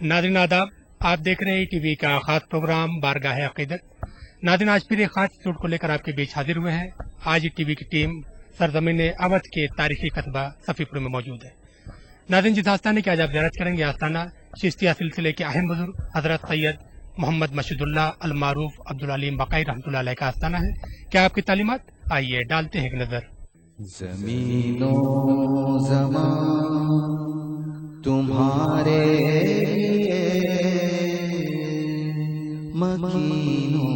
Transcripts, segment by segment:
नाज़रीन आदाब, आप देख रहे हैं टीवी का खास प्रोग्राम बारगाह अकीदत। नाज़रीन आज फिर एक खास एपिसोड को लेकर आपके बीच हाजिर हुए हैं। आज टीवी की टीम सरजमीन अवध के तारीखी कस्बा सफीपुर में मौजूद है। नाज़रीन जिस आस्थाने की आज आप ज़ियारत करेंगे, आस्थाना चिश्तिया सिलसिले के अहम बुजुर्ग हजरत सैयद मोहम्मद मशहूदुल्लाह अल मारूफ अब्दुल अलीम बकाई रहमतुल्लाह अलैह का आस्थाना है। क्या आपकी तालीमात? आइए डालते हैं एक नजर। ज़मीनो ज़मान तुम्हारे मकीनो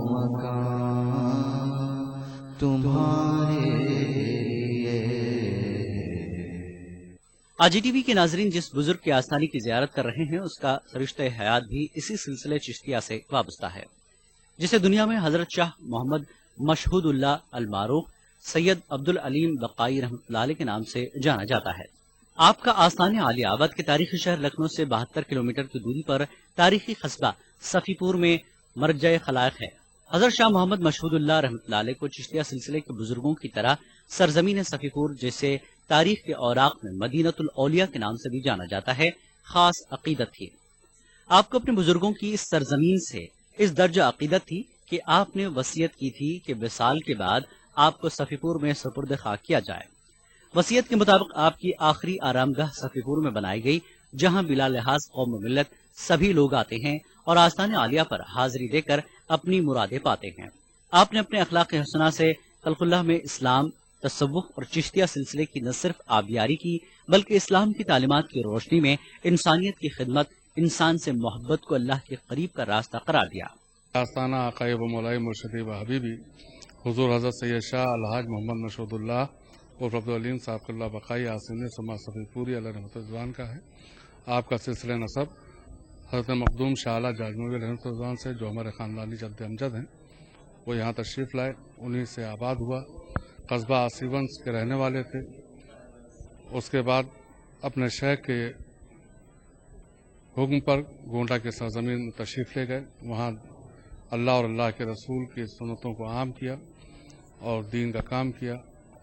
मकान तुम्हारे। आज टीवी के नाजरीन जिस बुजुर्ग के आस्थाने की जियारत कर रहे हैं, उसका रिश्ते हयात भी इसी सिलसिले चिश्तिया से वाबस्ता है, जिसे दुनिया में हजरत शाह मोहम्मद मशहूदुल्लाह अल मारूफ सैयद अब्दुल अलीम बकाई रहमतुल्लाह अलैह के नाम से जाना जाता है। आपका आस्थान आलिया आबाद के तारीखी शहर लखनऊ से 72 किलोमीटर की दूरी पर तारीखी कस्बा सफीपुर में मरजए खलाइक है। हजरत शाह मोहम्मद मशहूदुल्लाह रहमतुल्लाह अलैह को चिश्तिया सिलसिले के बुजुर्गों की तरह सरजमीन सफीपुर जैसे तारीख के औराक में मदीनतुल औलिया के नाम से भी जाना जाता है। खास अकीदत थी आपको अपने बुजुर्गों की इस सरजमीन से, इस दर्जा अकीदत थी कि आपने वसीयत की थी कि विसाल के बाद आपको सफीपुर में सुपुर्द खाक किया जाए। वसीयत के मुताबिक आपकी आखिरी आरामगाह सफीपुर में बनाई गई, जहां बिला लिहाज कौम मिल्लत सभी लोग आते हैं और आस्थान आलिया पर हाजिरी देकर अपनी मुरादें पाते हैं। आपने अपने अखलाक हसना से खल्कुल्लाह में इस्लाम, तसव्वुफ और चिश्तिया सिलसिले की न सिर्फ आबियारी की, बल्कि इस्लाम की तालीमात की रोशनी में इंसानियत की खिदमत, इंसान से मोहब्बत को अल्लाह के करीब का रास्ता करार दिया। आस्थाना आकाए व मौलाई मुर्शदी व हबीबी हुजूर हज़रत सैयद शाह अलहाज मोहम्मद मशहूदुल्लाह और अब्दुल अलीम साहब बकाई आसिन समा सफीपुरी अल्लाह रहमतुल्लाह का है। आपका सिलसिला नसब हज़रत मखदूम शाह आला जाजमवी रहमतुल्लाह से, जो हमारे ख़ानदानी जद्द अमजद हैं, वो यहाँ तशरीफ़ लाए, उन्हीं से आबाद हुआ। कस्बा आसीवंश के रहने वाले थे। उसके बाद अपने शेख के हुक्म पर गोंडा के सरजमीन में तशरीफ़ ले गए। वहाँ अल्लाह और अल्लाह के रसूल की सुन्नतों को आम किया और दीन का काम किया,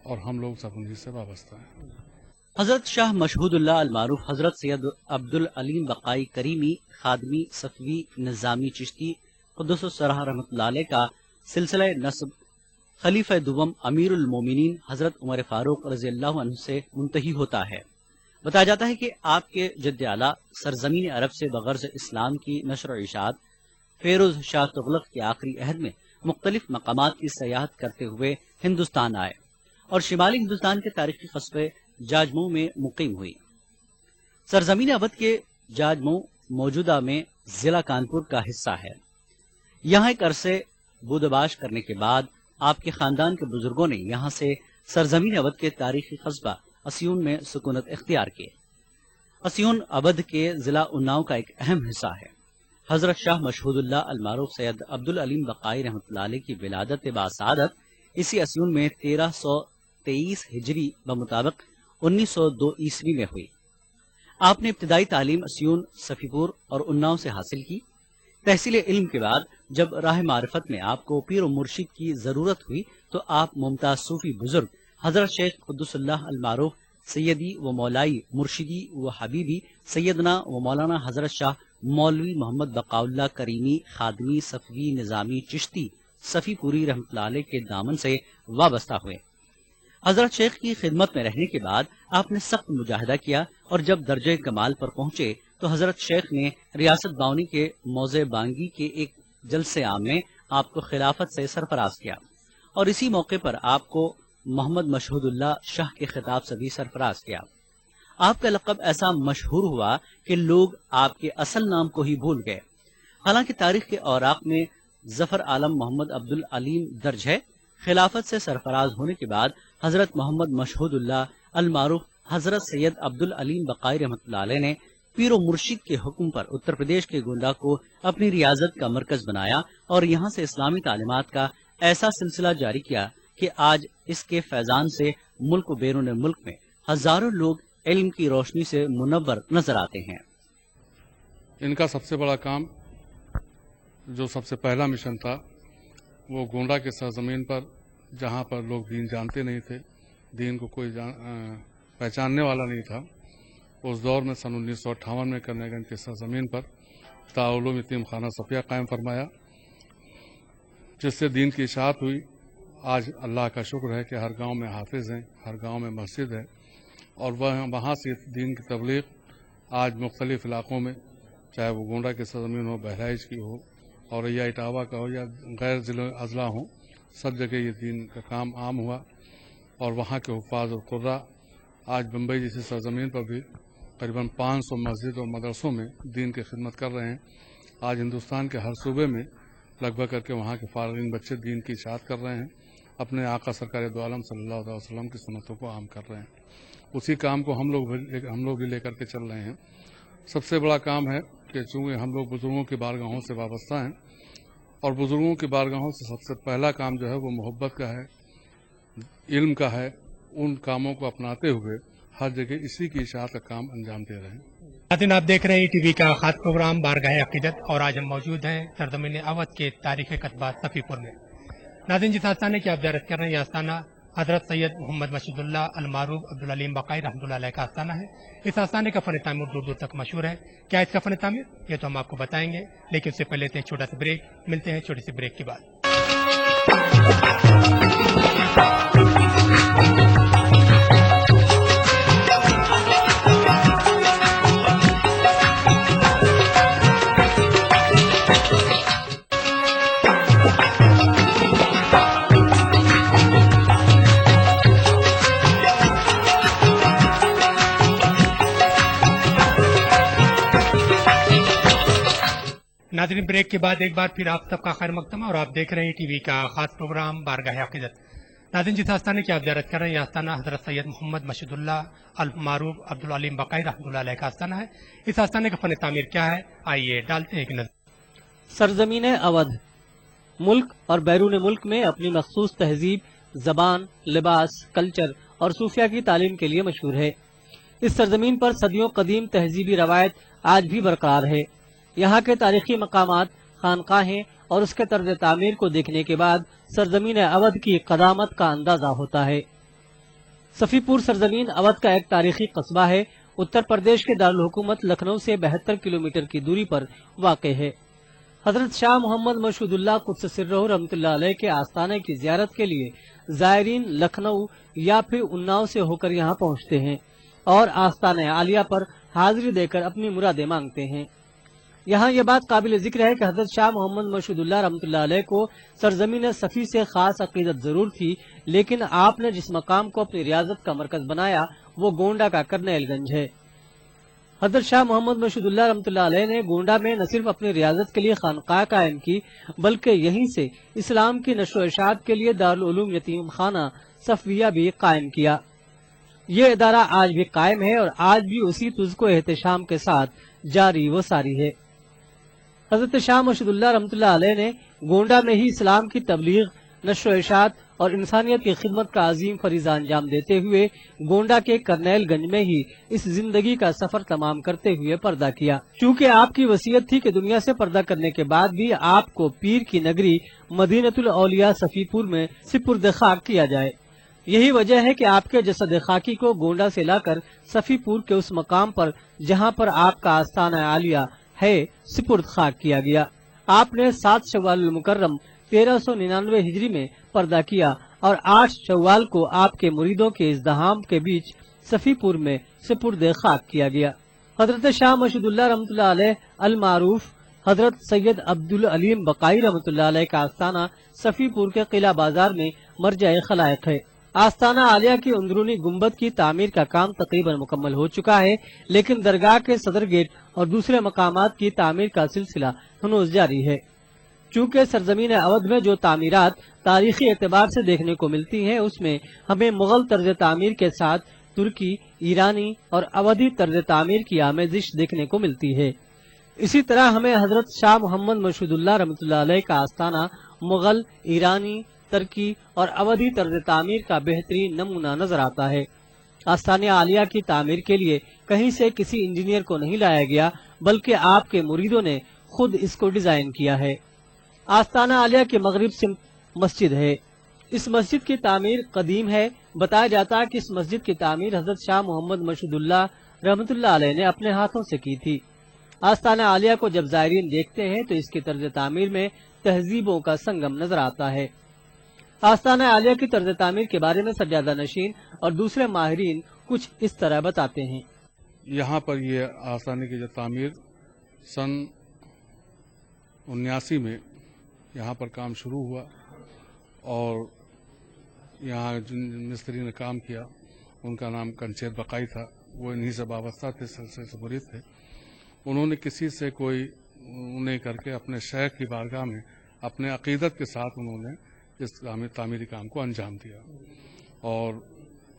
और हम लोग सब उन्हीं से वाबस्ता हैं। हजरत शाह मशहूदुल्लाह अल मारूफ हजरत सैयद अब्दुल अलीम बकाई करीमी खादमी सफवी निजामी चिश्ती क़ुद्दुसुस्सराह रहमतुल्लाह अलैह का सिलसिला नस्ब खलीफा दुवम अमीरुल मोमिनीन हजरत उमर फारूक रज़ियल्लाहु अन्हु से मुंतही होता है। बताया जाता है कि आपके जद्द आला सरजमीन अरब से बगर्ज़ इस्लाम की नशर और इशाअत फेरोज शाह तुगलक के आखिरी अहद में मुख्तलिफ मकामात की सयाहत करते हुए हिंदुस्तान आए और शिमाली हिंदुस्तान के तारीखी कस्बे जाजमऊ में मुकीम हुई। सरजमीन अवध के जाजमऊ मौजूदा में जिला कानपुर का हिस्सा है। यहाँ एक अरसे बूदबाश करने के बाद आपके खानदान के बुजुर्गों ने यहाँ से सरजमीन अवध के तारीखी कस्बा अस्यून में सुकूनत इख्तियार की। अस्यून अवध के जिला उन्नाव का एक अहम हिस्सा है। हजरत शाह मशहूदुल्लाह अल मारूफ सैयद अब्दुल अलीम बकाई रहमतुल्लाह अलैह की विलादत बासादत इसी अस्यून में 1323 हिजरी बमुताबिक 1902 ईस्वी में हुई। आपने इब्तिदाई तालीम अस्यून, सफीपुर और उन्नाव से हासिल की। तहसील इल्म के बाद जब राह मारिफत में आपको पीर और मुर्शिद की जरूरत हुई, तो आप मुमताज सूफी बुजुर्ग हजरत शेख कुद्दुसुल्लाह अल मारूफ सैयदी व मौलाई मुर्शिदी व हबीबी सैयदना व मौलाना हजरत शाह मौलवी मोहम्मद बकाउल्लाह करीमी खादमी सफवी निजामी चिश्ती सफीपुरी रहमतुल्लाह अलैह के दामन से वाबस्ता हुए। हजरत शेख की खिदमत में रहने के बाद आपने सख्त मुजाहिदा किया और जब दर्जे कमाल पर पहुंचे तो हजरत शेख ने रियासत बावनी के मौजे बांगी के एक जलसे आम में आपको खिलाफत से सरफराज किया और इसी मौके पर आपको मोहम्मद मशहूदुल्लाह शाह के खिताब से भी सरफराज किया। आपका लक़ब ऐसा मशहूर हुआ कि लोग आपके असल नाम को ही भूल गए। हालांकि तारीख के औराक में जफर आलम मोहम्मद अब्दुल अलीम दर्ज है। खिलाफत से सरफराज होने के बाद हजरत मोहम्मद मशहूदुल्लाह अल मारूफ हजरत सैयद अब्दुल अलीम बकाई रहमतुल्लाह अलैह ने पीर और मुर्शिद के हुक्म पर उत्तर प्रदेश के गोंडा को अपनी रियासत का मरकज बनाया और यहाँ से इस्लामी तालीमात का ऐसा सिलसिला जारी किया कि आज इसके फैजान से मुल्क व बैरून मुल्क में हजारों लोग इल्म की रोशनी से मुनव्वर नजर आते हैं। इनका सबसे बड़ा काम, जो सबसे पहला मिशन था, वो गोंडा के सरजमीन पर, जहाँ पर लोग दीन जानते नहीं थे, दीन को कोई पहचानने वाला नहीं था, उस दौर में सन 1958 में करनेगंज की सरजमीन पर दारुल यतीम खाना सफिया कायम फरमाया, जिससे दीन की इशाअत हुई। आज अल्लाह का शुक्र है कि हर गांव में हाफिज हैं, हर गांव में मस्जिद है, और वहाँ से दीन की तबलीग आज मुख्तलिफ इलाकों में, चाहे वो गोंडा की सरजमीन हो, बहराइच की हो, और या इटावा का हो, या गैर ज़िले अजला हो, सब जगह ये दीन का काम आम हुआ। और वहाँ के हुफ़ाज़ और क़ुर्रा आज बम्बई जैसी सरजमीन पर भी करीबन 500 मस्जिद और मदरसों में दीन की खिदमत कर रहे हैं। आज हिंदुस्तान के हर सूबे में लगभग करके वहाँ के फारगीन बच्चे दीन की इशाअत कर रहे हैं, अपने आका सरकार दो आलम सल्लल्लाहु अलैहि वसल्लम की सुन्नतों को आम कर रहे हैं। उसी काम को हम लोग भी लेकर के चल रहे हैं। सबसे बड़ा काम है कि चूँकि हम लोग बुज़ुर्गों की बारगाहों से वाबस्ता हैं, और बुज़ुर्गों की बारगाहों से सबसे पहला काम जो है वो मोहब्बत का है, इल्म का है। उन कामों को अपनाते हुए हर जगह इसी की इशाअत का काम अंजाम दे रहे हैं। नाज़रीन, आप देख रहे हैं टीवी का खास प्रोग्राम बारगाह अक़ीदत, और आज हम मौजूद हैं सरजमीन अवध के तारीख़ कतबा सफ़ीपुर में। नाज़रीन, जिस आस्थाने की आप ज़ियारत कर रहे हैं, यह आस्थाना हज़रत सैयद मोहम्मद मशीदुल्लाह अल-मारूफ अब्दुल अलीम बक़ाई रहमतुल्लाह अलैह का आस्थाना है। इस आस्थाने का फ़न तामीर दूर दूर तक मशहूर है। क्या इसका फ़न तामीर, ये तो हम आपको बताएंगे, लेकिन उससे पहले से एक छोटा सा ब्रेक। मिलते हैं छोटी सी ब्रेक के बाद। नाज़रीन, ब्रेक के बाद एक बार फिर आप सबका खैर मक़दम, और आप देख रहे हैं टीवी का खास प्रोग्राम बारगाह अक़ीदत। नाज़रीन, जिस आस्थाने की आप ज़ियारत कर रहे हैं, यह आस्थाना हज़रत सैयद मोहम्मद मशीदुल्लाह अल-मारूफ अब्दुल अलीम बक़ाई रहमतुल्लाह अलैह का आस्थाना है। इस आस्थाने का फ़न तामीर क्या है, आइए डालते हैं एक नज़र। सरजमीन अवध मुल्क और बैरून मुल्क में अपनी मखसूस तहजीब, जबान, लिबास, कल्चर और सूफिया की तालीम के लिए मशहूर है। इस सरजमीन पर सदियों कदीम तहजीबी रवायत आज भी बरकरार है। यहाँ के तारीखी मकामात, खानकाहें और उसके तर्ज तामीर को देखने के बाद सरजमीन अवध की कदामत का अंदाजा होता है। सफीपुर सरजमीन अवध का एक तारीखी कस्बा है। उत्तर प्रदेश के दारुल हुकूमत लखनऊ से 72 किलोमीटर की दूरी पर वाक़ है। हजरत शाह मोहम्मद मशहूदुल्लाह कुद्स सिर्रहु रहमतुल्लाह अलैह के आस्थाने की ज़ियारत के लिए ज़ायरीन लखनऊ या फिर उन्नाव से होकर यहाँ पहुँचते हैं और आस्थाने आलिया पर हाजिरी देकर अपनी मुरादें मांगते हैं। यहाँ ये बात काबिल जिक्र है कि हजरत शाह मोहम्मद मशहूदुल्लाह रहमतुल्लाह अलैह को सरजमीन सफ़ी से खास अकीदत जरूर थी, लेकिन आपने जिस मकाम को अपनी रियाजत का मरकज बनाया वो गोंडा का करनेलगंज है। हजरत शाह मोहम्मद मशहूदुल्लाह रहमतुल्लाह अलैह ने गोंडा में न सिर्फ अपनी रियाजत के लिए खानकाह कायम की, बल्कि यहीं से इस्लाम की नशो इशाअत के लिए दारुल उलूम यतीम खाना सफ़िया भी कायम किया। ये इदारा आज भी कायम है और आज भी उसी तुज़्को एहतशाम के साथ जारी व सारी है। हजरत शाह मशहूदुल्लाह रहमतुल्लाह अलैह ने गोंडा में ही इस्लाम की तबलीग, नशो इशाअत और इंसानियत की खिदमत का अजीम फरीज़ा अंजाम देते हुए गोंडा के करनेलगंज में ही इस जिंदगी का सफर तमाम करते हुए पर्दा किया। चूँकि आपकी वसीयत थी कि दुनिया से पर्दा करने के बाद भी आपको पीर की नगरी मदीनतुल औलिया सफीपुर में सिपुर्द खाक किया जाए। यही वजह है कि आपके जसद खाकी को गोंडा से लाकर सफीपुर के उस मकाम पर जहाँ पर आपका आस्थाना आलिया है सिपुर्द खाक किया गया। आपने 7 शव्वाल मुकर्रम 1399 हिजरी में पर्दा किया और 8 शव्वाल को आपके मुरीदों के इज़्दिहाम के बीच सफीपुर में सिपुर्द खाक किया गया। हजरत शाह मशहूदुल्लाह रहमतुल्लाह अलैह अल-मारूफ हजरत सैयद अब्दुल अलीम बक़ाई रहमतुल्लाह अलैह का आस्थाना सफीपुर के किला बाजार में मरजाए खलाइक है। आस्थाना आलिया की अंदरूनी गुम्बद की तामीर का काम तकरीबन मुकम्मल हो चुका है, लेकिन दरगाह के सदर गेट और दूसरे मकामात की तामीर का सिलसिला हनूज जारी है। चूँकि सरजमीन अवध में जो तामीरात तारीखी एतबार से देखने को मिलती हैं, उसमें हमें मुगल तर्ज तामीर के साथ तुर्की, ईरानी और अवधी तर्ज तामीर की आमेजिश देखने को मिलती है। इसी तरह हमें हजरत शाह मोहम्मद मशहूदुल्लाह रहमतुल्लाह अलैह का आस्थाना मुगल, ईरानी, तुर्की और अवधी तर्ज तामीर का बेहतरीन नमूना नजर आता है। आस्थाने आलिया की तामीर के लिए कहीं से किसी इंजीनियर को नहीं लाया गया, बल्कि आपके मुरीदों ने खुद इसको डिजाइन किया है। आस्थाना आलिया के मगरिब से मस्जिद है। इस मस्जिद की तामीर कदीम है। बताया जाता है कि इस मस्जिद की तामीर हजरत शाह मोहम्मद मशहूदुल्लाह रहमत उल्लाह अलैह ने अपने हाथों से की थी। आस्ताना आलिया को जब ज़ायरीन देखते हैं तो इसकी तर्ज तामीर में तहजीबों का संगम नजर आता है। आस्ताना आलिया की तर्ज तामीर के बारे में सज्जादा नशीन और दूसरे माहिरीन कुछ इस तरह बताते हैं। यहाँ पर ये आस्ताने की जो तामीर सन 79 में यहाँ पर काम शुरू हुआ और यहाँ जिन मिस्त्री ने काम किया उनका नाम कंचेर बकाई था। वो इन्हीं से वाबस्ता थे, सिलसिले से मुरीद थे। उन्होंने किसी से कोई उन्हें करके अपने शेख की बारगाह में अपने अकीदत के साथ उन्होंने इस तामीरी काम को अंजाम दिया। और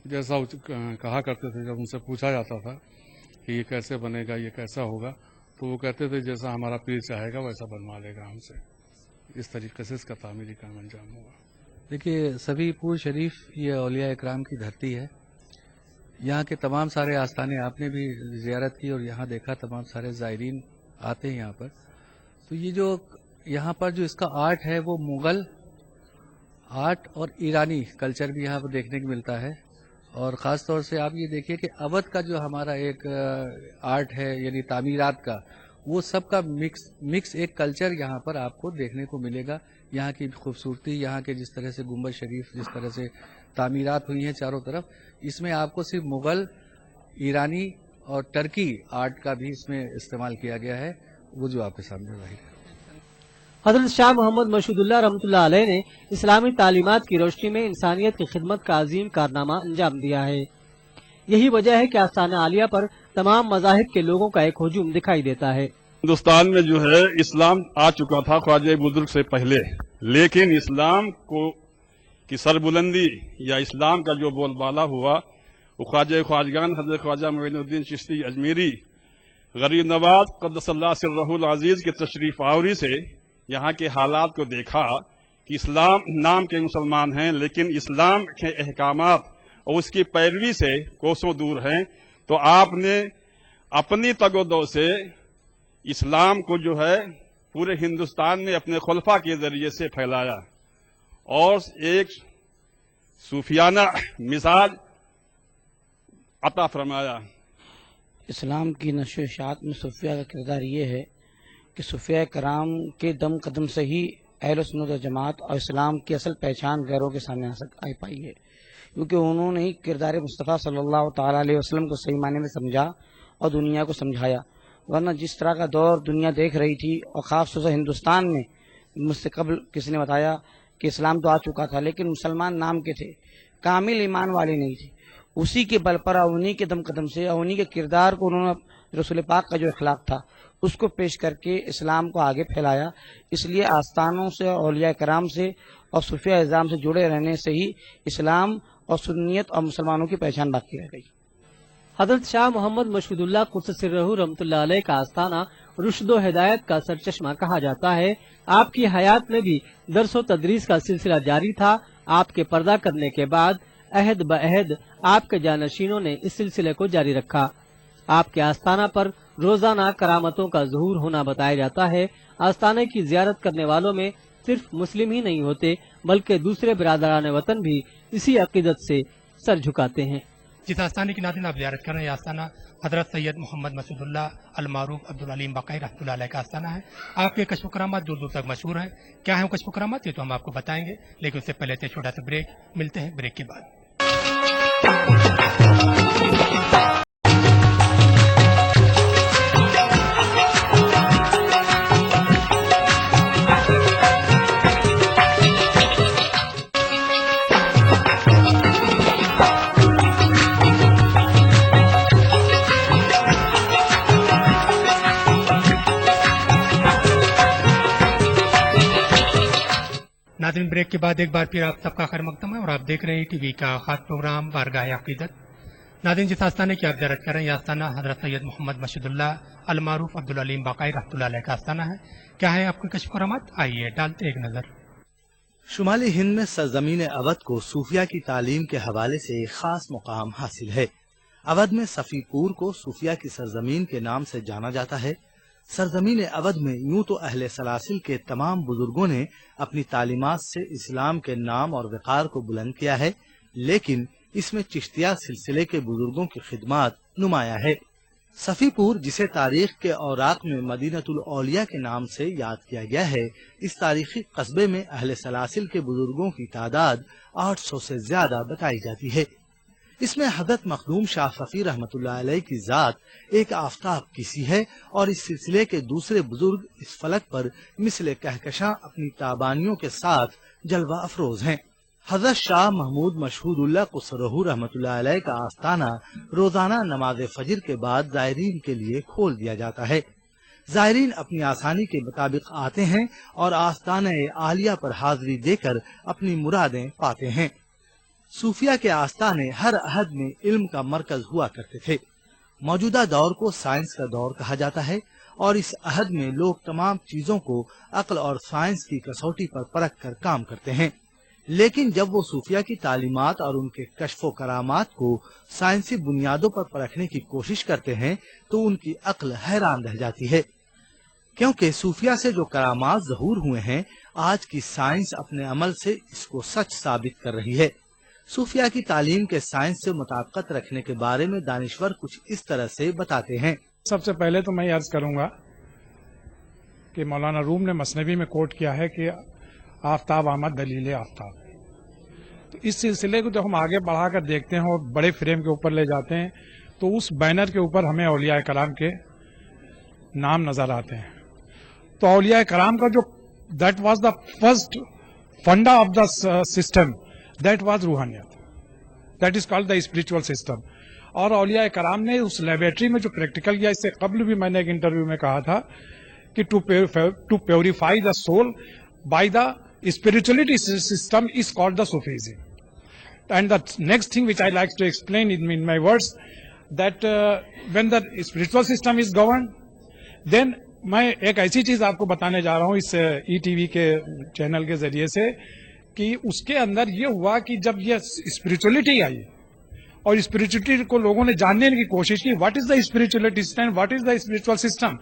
जैसा वो कहा करते थे, जब उनसे पूछा जाता था कि ये कैसे बनेगा, ये कैसा होगा, तो वो कहते थे जैसा हमारा पीर चाहेगा वैसा बनवा लेगा हमसे। इस तरीके से इसका तामीरी काम अंजाम हुआ। देखिए, सफीपुर शरीफ ये औलिया इकराम की धरती है। यहाँ के तमाम सारे आस्थाने आपने भी ज़ियारत की और यहाँ देखा तमाम सारे ज़ायरीन आते हैं यहाँ पर। तो ये जो यहाँ पर जो इसका आर्ट है वो मुग़ल आर्ट और ईरानी कल्चर भी यहाँ पर देखने को मिलता है। और ख़ास तौर से आप ये देखिए कि अवध का जो हमारा एक आर्ट है यानी तामीरात का, वो सब का मिक्स एक कल्चर यहाँ पर आपको देखने को मिलेगा। यहाँ की खूबसूरती, यहाँ के जिस तरह से गुंबद शरीफ जिस तरह से तामीरात हुई हैं चारों तरफ, इसमें आपको सिर्फ मुग़ल, ईरानी और टर्की आर्ट का भी इसमें इस्तेमाल किया गया है, वो जो आपके सामने ज़ाहिर है। हजरत शाह मोहम्मद मशहूदुल्लाह रहमतुल्लाह अलैह ने इस्लामी तालीमात की रोशनी में इंसानियत की खिदमत का अजीम कारनामा अंजाम दिया है। यही वजह है कि आस्ताना आलिया पर तमाम मज़ाहिब के लोगों का एक हुजूम दिखाई देता है। हिंदुस्तान में जो है इस्लाम आ चुका था ख्वाजा बुजुर्ग से पहले, लेकिन इस्लाम को की सरबुलंदी या इस्लाम का जो बोलबाला हुआ वो ख्वाजा ख्वाजगान हजरत ख्वाजा मोइनुद्दीन चिश्ती अजमेरी गरीब नवाज क़द्दसल्लाहु सिर्रहुल अज़ीज़ के तशरीफ आवरी से यहाँ के हालात को देखा कि इस्लाम नाम के मुसलमान हैं लेकिन इस्लाम के अहकामात और उसकी पैरवी से कोसों दूर हैं। तो आपने अपनी तगोदो से इस्लाम को जो है पूरे हिंदुस्तान में अपने खुलफा के जरिए से फैलाया और एक सूफियाना मिजाज अता फरमाया। इस्लाम की नशो इशाअत में सूफिया का किरदार ये है कि सूफिया कराम के दम कदम से ही अहले सुन्नत व जमात और इस्लाम की असल पहचान गैरों के सामने आ पाई है, क्योंकि उन्होंने ही किरदार मुस्तफ़ा सल्लल्लाहु तआला अलैहि वसल्लम को सही माने में समझा और दुनिया को समझाया। वरना जिस तरह का दौर दुनिया देख रही थी और ख़ास तौर से हिंदुस्तान में, मुझसे कबल किसी ने बताया कि इस्लाम तो आ चुका था लेकिन मुसलमान नाम के थे, कामिल ईमान वाले नहीं थे। उसी के बल पर उन्हीं के दम कदम से उन्हीं के किरदार को उन्होंने रसूल पाक का जो अखलाक था उसको पेश करके इस्लाम को आगे फैलाया। इसलिए आस्थानों से, औलिया कराम से और सूफिया इज़ाम से जुड़े रहने से ही इस्लाम और सुन्नियत और मुसलमानों की पहचान बाकी रह गई। हजरत शाह मोहम्मद मशहूदुल्लाह क़ुद्दस सिर्रहु रहमतुल्लाह अलैह का आस्थाना रुश्द व हिदायत का सरचश्मा कहा जाता है। आपकी हयात में भी दर्स व तदरीस का सिलसिला जारी था। आपके पर्दा करने के बाद अहद ब अहद आपके जानशीनों ने इस सिलसिले को जारी रखा। आपके आस्थाना पर रोजाना करामतों का ज़हूर होना बताया जाता है। आस्थाने की जियारत करने वालों में सिर्फ मुस्लिम ही नहीं होते बल्कि दूसरे बिरादरान वतन भी इसी अकीदत से सर झुकाते हैं। जिस आस्थाने की नाज़रीन आप ज़ियारत कर रहे हैं, आस्थाना हजरत सैयद मोहम्मद मसूदुल्लाह अल मारूफ अब्दुल अलीम बकाई रहमतुल्लाह अलैह का आस्थाना है। आपके कश्फ करामात दूर दूर तक मशहूर हैं। क्या है वो कश्फ करामात, ये तो हम आपको बताएंगे, लेकिन उससे पहले छोटा सा ब्रेक। मिलते हैं ब्रेक के बाद। नाज़रीन, ब्रेक के बाद एक बार फिर आप सबका खैर मकदम है और आप देख रहे हैं टीवी का खास प्रोग्राम बारगाह अक़ीदत। नाज़रीन, जिस आस्थाने की आप ज़ियारत कर रहे हैं, आस्थाना हज़रत सैयद मोहम्मद मशहूदुल्लाह अल मारूफ अब्दुल अलीम बकाई रहमतुल्लाह अलैह का आस्थाना है। क्या है आपके कश्फ करामात, आइए डालते एक नज़र। शुमाली हिंद में सरजमीन अवध को सूफिया की तालीम के हवाले से एक खास मुकाम हासिल है। अवध में सफीपुर को सूफिया की सरजमीन के नाम से जाना जाता है। सरजमीन अवध में यूं तो अहले सलासिल के तमाम बुजुर्गों ने अपनी तालीमात से इस्लाम के नाम और वक़ार को बुलंद किया है, लेकिन इसमें चिश्तिया सिलसिले के बुजुर्गों की खिदमत नुमाया है। صفی پور جسے تاریخ کے اوراق میں مدینۃ الاولیاء کے نام سے یاد کیا گیا ہے، اس تاریخی قصبے میں اہل سلاسل کے بزرگوں کی تعداد 800 سے زیادہ بتائی جاتی ہے۔ اس میں حضرت مخدوم شاہ صفی رحمۃ اللہ علیہ کی ذات ایک آفتاب کی سی ہے، اور اس سلسلے کے دوسرے بزرگ اس فلک پر مثل کہکشاں اپنی تابانیوں کے ساتھ جلوہ افروز ہیں۔ حضرت شاہ محمود مشہود اللہ قصرہ رحمۃ اللہ علیہ کا آستانہ روزانہ نماز فجر کے بعد زائرین کے لیے کھول دیا جاتا ہے۔ زائرین اپنی آسانی کے مطابق آتے ہیں اور آستانہ عالیہ پر حاضری دے کر اپنی مرادیں پاتے ہیں۔ صوفیہ کے آستانے ہر عہد میں علم کا مرکز ہوا کرتے تھے۔ موجودہ دور کو سائنس کا دور کہا جاتا ہے، اور اس عہد میں لوگ تمام چیزوں کو عقل اور سائنس کی کسوٹی پر پرکھ کر کام کرتے ہیں۔ لیکن جب وہ صوفیہ کی تعلیمات اور ان کے کشف و کرامات کو سائنسی بنیادوں پر پرکھنے کی کوشش کرتے ہیں تو ان کی عقل حیران رہ جاتی ہے، کیونکہ صوفیہ سے جو کرامات ظہور ہوئے ہیں، آج کی سائنس اپنے عمل سے اس کو سچ ثابت کر رہی ہے۔ صوفیہ کی تعلیم کے سائنس سے مطابقت رکھنے کے بارے میں دانشور کچھ اس طرح سے بتاتے ہیں۔ سب سے پہلے تو میں عرض کروں گا کہ مولانا روم نے مثنوی میں کوٹ کیا ہے کہ آفتاب آمد دلیل آفتاب، تو اس سلسلے کو جب ہم آگے بڑھا کر دیکھتے ہیں اور بڑے فریم کے اوپر لے جاتے ہیں تو اس بینر کے اوپر ہمیں اولیاء کرام کے نام نظر آتے ہیں۔ تو اولیاء کرام کا جو دیٹ واز دا فرسٹ فنڈا of the system, that was روحانیت، that is called the spiritual system. اور اولیاء کرام نے اس لیبورٹری میں جو پریکٹیکل کیا، اس سے قبل بھی میں نے ایک انٹرویو میں کہا تھا کہ to purify the soul by the spirituality system is called the Sufism. And the next thing which I like to explain in my words, that when the spiritual system is governed, then میں ایک ایسی چیز آپ کو بتانے جا رہا ہوں اس ای ٹی وی کے چینل کے ذریعے سے کہ اس کے اندر یہ ہوا کہ جب یہ اسپرچولیٹی آئی اور اسپرچولیٹی کو لوگوں نے جاننے کی کوشش کی، what is the spirituality system, what is the spiritual system,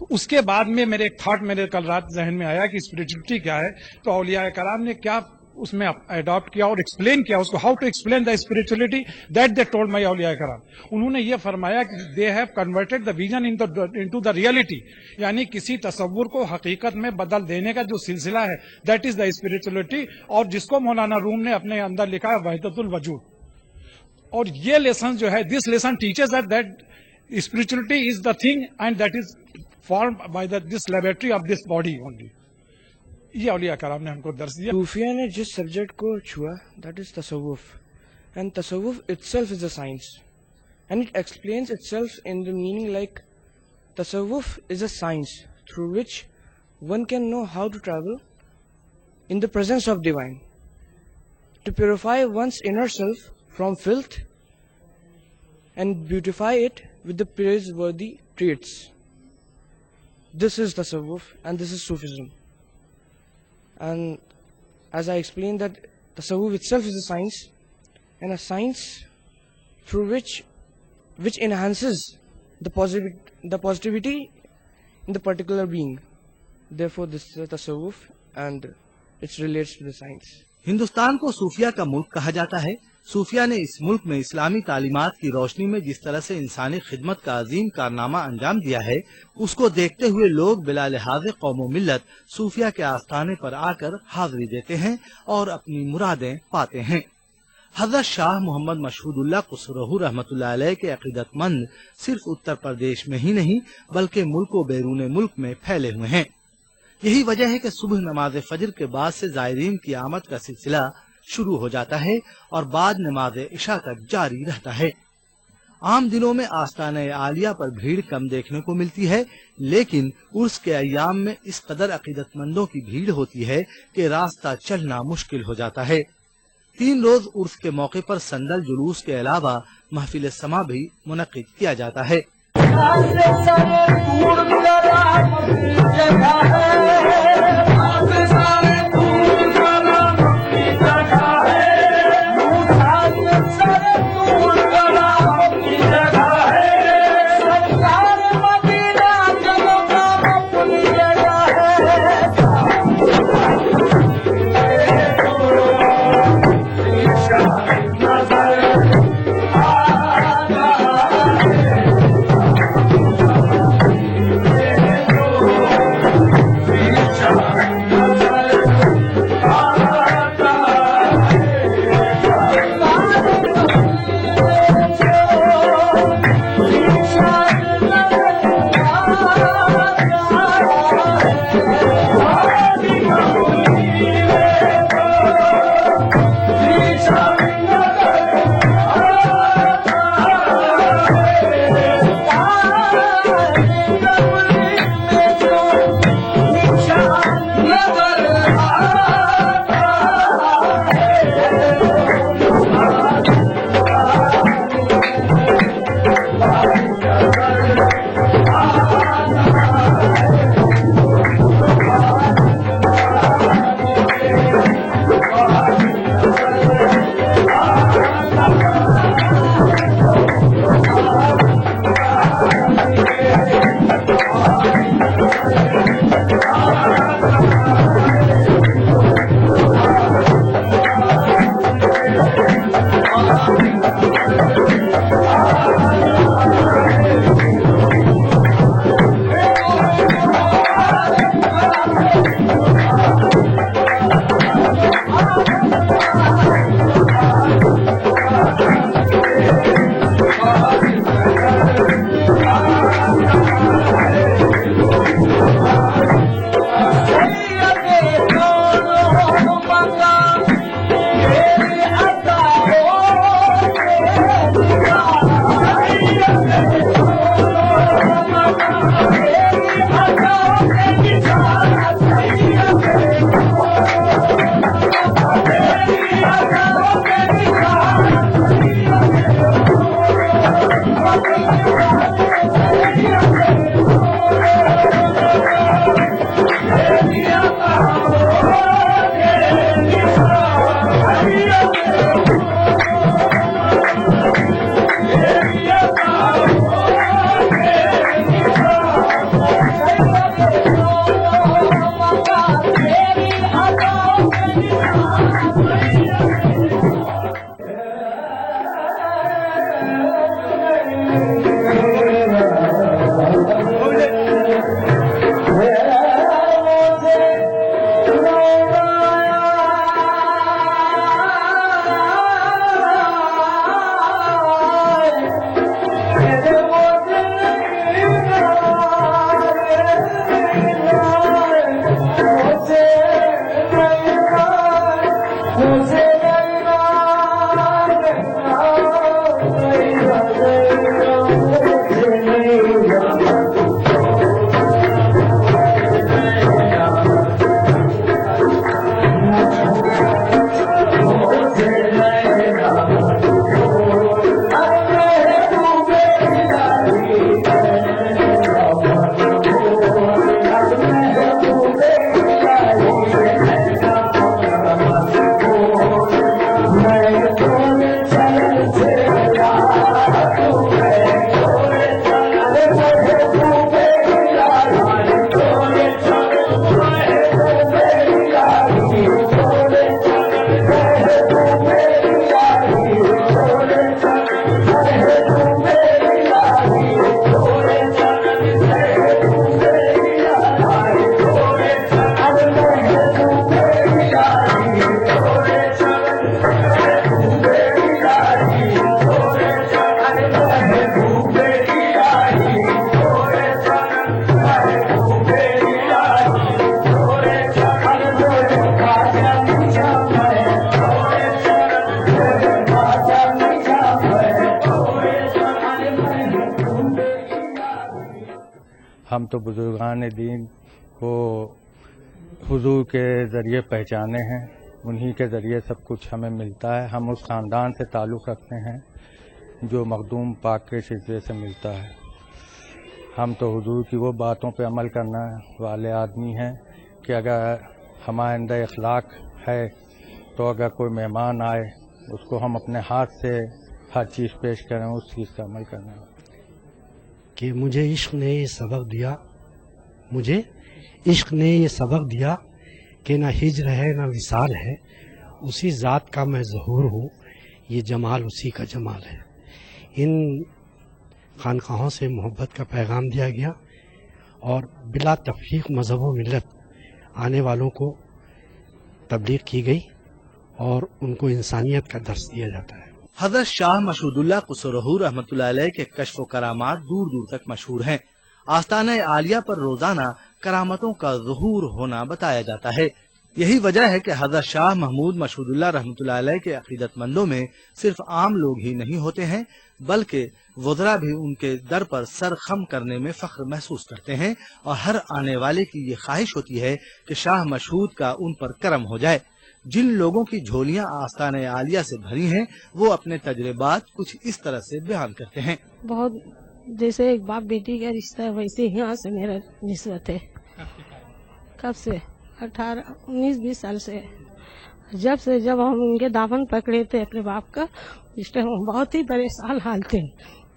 اس کے بعد میں میرے ایک تھاٹ میرے کل رات ذہن میں آیا کہ اسپرچولیٹی کیا ہے۔ تو اولیاء کرام نے کیا اس میں اڈاپٹ کیا اور ایکسپلین کیا اس کو، how to explain the spirituality, that they told my اولیاء کرام۔ انہوں نے یہ فرمایا کہ they have converted the vision into the reality, یعنی کسی تصور کو حقیقت میں بدل دینے کا جو سلسلہ ہے، دیٹ از دا اسپرچولیٹی، اور جس کو مولانا روم نے اپنے اندر لکھا ہے وحدت الوجود۔ اور یہ لیسن جو ہے، this lesson teachers that spirituality is the thing and that is formed by this laboratory of this body only. یہ اولیاء کرام نے ہم کو درس دیا۔ صوفیہ نے جس سبجیکٹ کو چھوا دیٹ از تصوف، اینڈ تصوف itself is a science and it explains itself in the meaning like tasawwuf is a science through which one can know how to travel in the presence of divine, to purify one's inner self from filth and beautify it with the praiseworthy traits. This is tasawwuf and this is Sufism. And as I explained that tasawwuf itself is a science, and a science through which enhances the positivity in the particular being. Therefore this is a tasawwuf and it relates to the science. Hindustan کو صوفیہ کا ملک کہا جاتا ہے۔ صوفیہ نے اس ملک میں اسلامی تعلیمات کی روشنی میں جس طرح سے انسانی خدمت کا عظیم کارنامہ انجام دیا ہے، اس کو دیکھتے ہوئے لوگ بلا لحاظ قوم و ملت صوفیہ کے آستانے پر آ کر حاضری دیتے ہیں اور اپنی مرادیں پاتے ہیں۔ حضرت شاہ محمد مشہود اللہ قصرہ رحمۃ اللہ علیہ کے عقیدت مند صرف اتر پردیش میں ہی نہیں بلکہ ملک و بیرون ملک میں پھیلے ہوئے ہیں۔ یہی وجہ ہے کہ صبح نماز فجر کے بعد سے زائرین کی آمد کا سلسلہ شروع ہو جاتا ہے اور بعد نماز عشاء تک جاری رہتا ہے۔ عام دنوں میں آستانہ عالیہ پر بھیڑ کم دیکھنے کو ملتی ہے، لیکن عرس کے ایام میں اس قدر عقیدت مندوں کی بھیڑ ہوتی ہے کہ راستہ چلنا مشکل ہو جاتا ہے۔ 3 روز عرس کے موقع پر سندل جلوس کے علاوہ محفل سما بھی منعقد کیا جاتا ہے۔ ہم تو بزرگان دین کو حضور کے ذریعے پہچانے ہیں، انہی کے ذریعے سب کچھ ہمیں ملتا ہے. ہم اس خاندان سے تعلق رکھتے ہیں جو مخدوم پاک کے سلسلے سے ملتا ہے. ہم تو حضور کی وہ باتوں پہ عمل کرنے والے آدمی ہیں کہ اگر ہمارے اندر اخلاق ہے تو اگر کوئی مہمان آئے اس کو ہم اپنے ہاتھ سے ہر چیز پیش کریں، اس چیز کا عمل کرنا ہے. کہ مجھے عشق نے یہ سبق دیا کہ نہ ہجر ہے نہ وصال ہے، اسی ذات کا میں ظہور ہوں، یہ جمال اسی کا جمال ہے. ان خانقاہوں سے محبت کا پیغام دیا گیا اور بلا تفریق مذہب و ملت آنے والوں کو تبلیغ کی گئی اور ان کو انسانیت کا درس دیا جاتا ہے. حضرت شاہ مشہود اللہ قصورہ رحمۃ اللہ علیہ کے کشف و کرامات دور دور تک مشہور ہیں. آستانہ عالیہ پر روزانہ کرامتوں کا ظہور ہونا بتایا جاتا ہے. یہی وجہ ہے کہ حضرت شاہ محمود مشہود اللہ رحمۃ اللہ علیہ کے عقیدت مندوں میں صرف عام لوگ ہی نہیں ہوتے ہیں بلکہ وزراء بھی ان کے در پر سر خم کرنے میں فخر محسوس کرتے ہیں اور ہر آنے والے کی یہ خواہش ہوتی ہے کہ شاہ مشہود کا ان پر کرم ہو جائے. جن لوگوں کی جھولیاں آستانہ عالیہ سے بھری ہیں وہ اپنے تجربات کچھ اس طرح سے بیان کرتے ہیں. بہت जैसे एक बाप बेटी का रिश्ता है वैसे यहाँ से मेरा निस्बत है। कब से? 19-20 साल से। जब हम उनके दामन पकड़े थे अपने बाप का, उस टाइम हम बहुत ही परेशान हाल थे।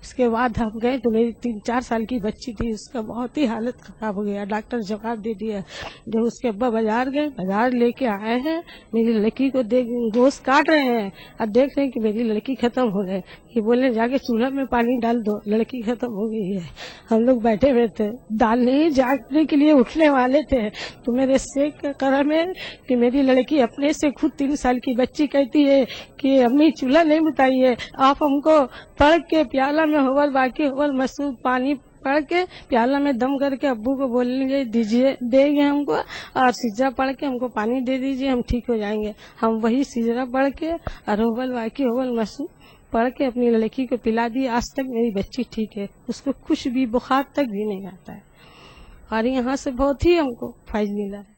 उसके बाद हम गए तो मेरी 3-4 साल की बच्ची थी, उसका बहुत ही हालत खराब हो गया। डॉक्टर जवाब दे दिया। जब उसके अब्बा बाजार गए, बाजार लेके आए हैं, मेरी लड़की को देख गोश्त काट रहे हैं और देख रहे हैं कि मेरी लड़की खत्म हो गई। ये बोले जाके चूल्हा में पानी डाल दो, लड़की खत्म हो गई है। हम लोग बैठे हुए थे, डालने जागने के लिए उठने वाले थे तो मेरे शेख का करम है कि मेरी लड़की अपने से खुद 3 साल की बच्ची कहती है कि अम्मी चूल्हा नहीं बुताइए, आप हमको पढ़ के प्याला में होवल बाकी होवल मसूद पानी पढ़ के प्याला में दम करके अब्बू को बोलेंगे दीजिए, देंगे हमको, और सिजरा पढ़ के हमको पानी दे दीजिए, हम ठीक हो जाएंगे। हम वही सिजरा पढ़ के और होवल बाकी होवल मसूद पढ़ के अपनी लड़की को पिला दी। आज तक मेरी बच्ची ठीक है, उसको कुछ भी बुखार तक भी नहीं आता है और यहाँ से बहुत ही हमको फायदा मिला है।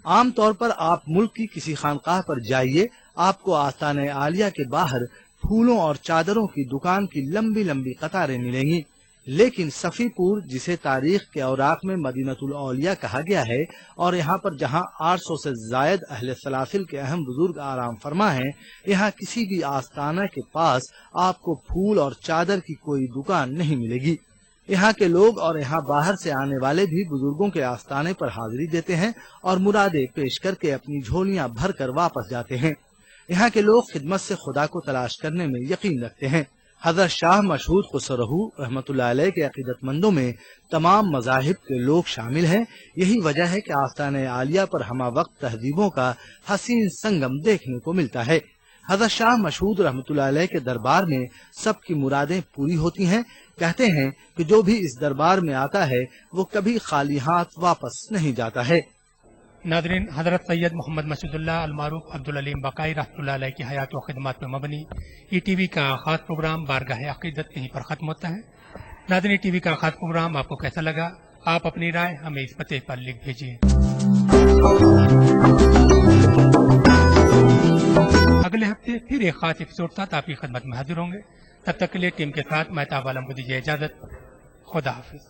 आम तौर पर आप मुल्क की किसी खानकाह पर जाइए, आपको आस्ताने आलिया के बाहर फूलों और चादरों की दुकान की लंबी लंबी कतारें मिलेंगी, लेकिन सफीपुर, जिसे तारीख के औराक में मदीनतुल औलिया कहा गया है और यहाँ पर जहाँ 800 से जायद अहले सलासिल के अहम बुजुर्ग आराम फरमा हैं, यहाँ किसी भी आस्ताना के पास आपको फूल और चादर की कोई दुकान नहीं मिलेगी। यहाँ के लोग और यहाँ बाहर से आने वाले भी बुजुर्गों के आस्ताने पर हाजिरी देते हैं और मुरादे पेश करके अपनी झोलियाँ भर कर वापस जाते हैं। यहाँ के लोग खिदमत से खुदा को तलाश करने में यकीन रखते हैं। हजरत शाह मशहूद खुसरहू रहमतुल्लाह अलैह के अकीदतमंदों में तमाम मज़ाहिब के लोग शामिल हैं। यही वजह है कि आस्ताने आलिया पर हमा वक्त तहजीबों का हसीन संगम देखने को मिलता है। हजरत शाह मशहूद रहमतुल्लाह अलैह के दरबार में सबकी मुरादें पूरी होती हैं। कहते हैं कि जो भी इस दरबार में आता है वो कभी खाली हाथ वापस नहीं जाता है। नादरीन, हजरत सैयद मोहम्मद मसूदुल्लाह अलमारूफ अब्दुल अलीम बकाई रहमतुल्लाह अलैह की हयात व खिदमत में मबनी ईटीवी का खास प्रोग्राम बारगाह अकीदत यहीं पर खत्म होता है। नादरीन, टीवी का खास प्रोग्राम आपको कैसा लगा? आप अपनी राय हमें इस पते पर लिख भेजिए। अगले हफ्ते फिर एक खास एपिसोड साथ आपकी खिदमत में हाजिर होंगे। तब तक के लिए टीम के साथ महताब आलम को दीजिए इजाजत। खुदा हाफिज।